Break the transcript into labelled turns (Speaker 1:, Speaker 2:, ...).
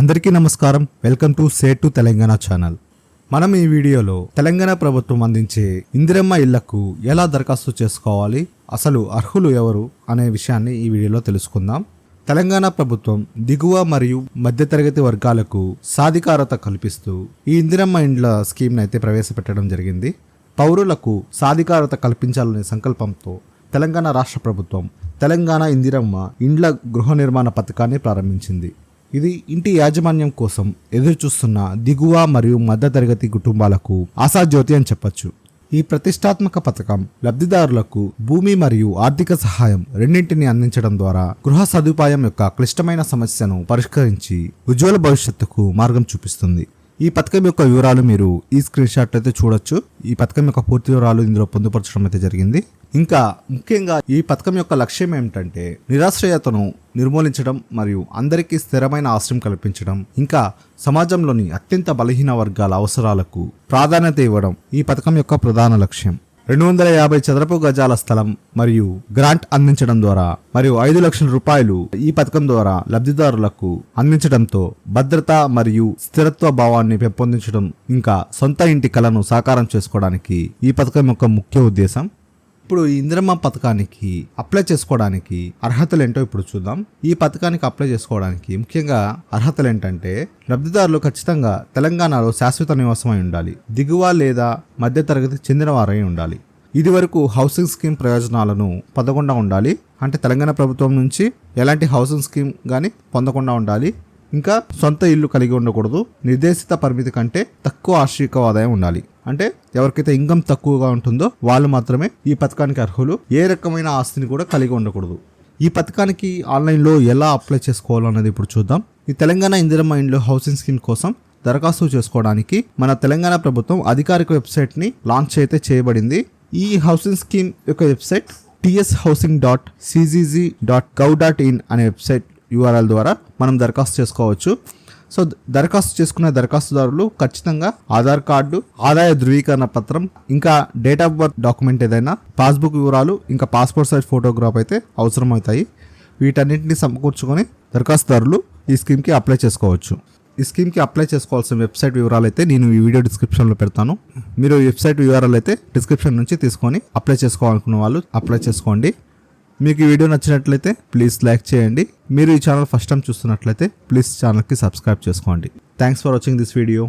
Speaker 1: అందరికీ నమస్కారం. Welcome to set to Telangana channel. మనం ఈ వీడియోలో తెలంగాణ ప్రభుత్వం అందించే ఇందిరమ్మ ఇళ్లకు ఎలా దరఖాస్తు చేసుకోవాలి, అసలు అర్హులు ఎవరు అనే విషయాన్ని ఈ వీడియోలో తెలుసుకుందాం. తెలంగాణ ప్రభుత్వం దిగువ మరియు మధ్యతరగతి వర్గాలకు సాధికారత కల్పిస్తూ ఈ ఇందిరమ్మ ఇండ్ల స్కీమ్ని అయితే ప్రవేశపెట్టడం జరిగింది. పౌరులకు సాధికారత కల్పించాలనే సంకల్పంతో తెలంగాణ రాష్ట్ర ప్రభుత్వం తెలంగాణ ఇందిరమ్మ ఇండ్ల గృహ నిర్మాణ పథకాన్ని ప్రారంభించింది. ఇది ఇంటి యాజమాన్యం కోసం ఎదురుచూస్తున్న దిగువ మరియు మధ్యతరగతి కుటుంబాలకు ఆశాజ్యోతి అని చెప్పొచ్చు. ఈ ప్రతిష్టాత్మక పథకం లబ్ధిదారులకు భూమి మరియు ఆర్థిక సహాయం రెండింటిని అందించడం ద్వారా గృహ సదుపాయం యొక్క క్లిష్టమైన సమస్యను పరిష్కరించి ఉజ్వల భవిష్యత్తుకు మార్గం చూపిస్తుంది. ఈ పథకం యొక్క వివరాలు మీరు ఈ స్క్రీన్ షాట్ అయితే చూడొచ్చు. ఈ పథకం యొక్క పూర్తి వివరాలు ఇందులో పొందుపరచడం అయితే జరిగింది. ఇంకా ముఖ్యంగా ఈ పథకం యొక్క లక్ష్యం ఏమిటంటే నిరాశ్రయతను నిర్మూలించడం మరియు అందరికీ స్థిరమైన ఆశ్రయం కల్పించడం, ఇంకా సమాజంలోని అత్యంత బలహీన వర్గాల అవసరాలకు ప్రాధాన్యత ఇవ్వడం ఈ పథకం యొక్క ప్రధాన లక్ష్యం. 250 చదరపు గజాల స్థలం మరియు గ్రాంట్ అందించడం ద్వారా మరియు 5 లక్షల రూపాయలు ఈ పథకం ద్వారా లబ్ధిదారులకు అందించడంతో భద్రత మరియు స్థిరత్వ భావాన్ని పెంపొందించడం, ఇంకా సొంత ఇంటి కలను సాకారం చేసుకోవడానికి ఈ పథకం యొక్క ముఖ్య ఉద్దేశం. ఇప్పుడు ఈ ఇందిరమ్మ పథకానికి అప్లై చేసుకోవడానికి అర్హతలు ఏంటో ఇప్పుడు చూద్దాం. ఈ పథకానికి అప్లై చేసుకోవడానికి ముఖ్యంగా అర్హతలు ఏంటంటే, లబ్ధిదారులు ఖచ్చితంగా తెలంగాణలో శాశ్వత నివాసమై ఉండాలి, దిగువ లేదా మధ్య తరగతి చెందిన వారై ఉండాలి, ఇది వరకు హౌసింగ్ స్కీమ్ ప్రయోజనాలను పొందకుండా ఉండాలి, అంటే తెలంగాణ ప్రభుత్వం నుంచి ఎలాంటి హౌసింగ్ స్కీమ్ కానీ పొందకుండా ఉండాలి, ఇంకా సొంత ఇల్లు కలిగి ఉండకూడదు, నిర్దేశిత పరిమితి కంటే తక్కువ వార్షిక ఆదాయం ఉండాలి, అంటే ఎవరికైతే ఇన్కమ్ తక్కువగా ఉంటుందో వాళ్ళు మాత్రమే ఈ పథకానికి అర్హులు, ఏ రకమైన ఆస్తిని కూడా కలిగి ఉండకూడదు. ఈ పథకానికి ఆన్లైన్లో ఎలా అప్లై చేసుకోవాలన్నది ఇప్పుడు చూద్దాం. ఈ తెలంగాణ ఇందిరమ్మ ఇండ్లు హౌసింగ్ స్కీమ్ కోసం దరఖాస్తు చేసుకోవడానికి మన తెలంగాణ ప్రభుత్వం అధికారిక వెబ్సైట్ని లాంచ్ అయితే చేయబడింది. ఈ హౌసింగ్ స్కీమ్ యొక్క వెబ్సైట్ tshousing.cgg.gov.in అనే వెబ్సైట్ URL ద్వారా మనం దరఖాస్తు చేసుకోవచ్చు. సో దరఖాస్తు చేసుకునే దరఖాస్తుదారులు ఖచ్చితంగా ఆధార్ కార్డు, ఆదాయ ధృవీకరణ పత్రం, ఇంకా డేట్ ఆఫ్ బర్త్ డాక్యుమెంట్ ఏదైనా, పాస్బుక్ వివరాలు, ఇంకా పాస్పోర్ట్ సైజ్ ఫోటోగ్రాఫ్ అయితే అవసరమవుతాయి. వీటన్నింటినీ సమకూర్చుకొని దరఖాస్తుదారులు ఈ స్కీమ్కి అప్లై చేసుకోవచ్చు. ఈ స్కీమ్కి అప్లై చేసుకోవాల్సిన వెబ్సైట్ వివరాలు అయితే నేను ఈ వీడియో డిస్క్రిప్షన్లో పెడతాను. మీరు ఈ వెబ్సైట్ వివరాలు అయితే డిస్క్రిప్షన్ నుంచి తీసుకొని అప్లై చేసుకోవాలనుకున్న వాళ్ళు అప్లై చేసుకోండి. మీకు ఈ వీడియో నచ్చినట్లయితే ప్లీజ్ లైక్ చేయండి. మీరు ఈ ఛానల్ ఫస్ట్ టైం చూస్తున్నట్లయితే ప్లీజ్ ఛానల్కి సబ్స్క్రైబ్ చేసుకోండి. Thanks for watching this video.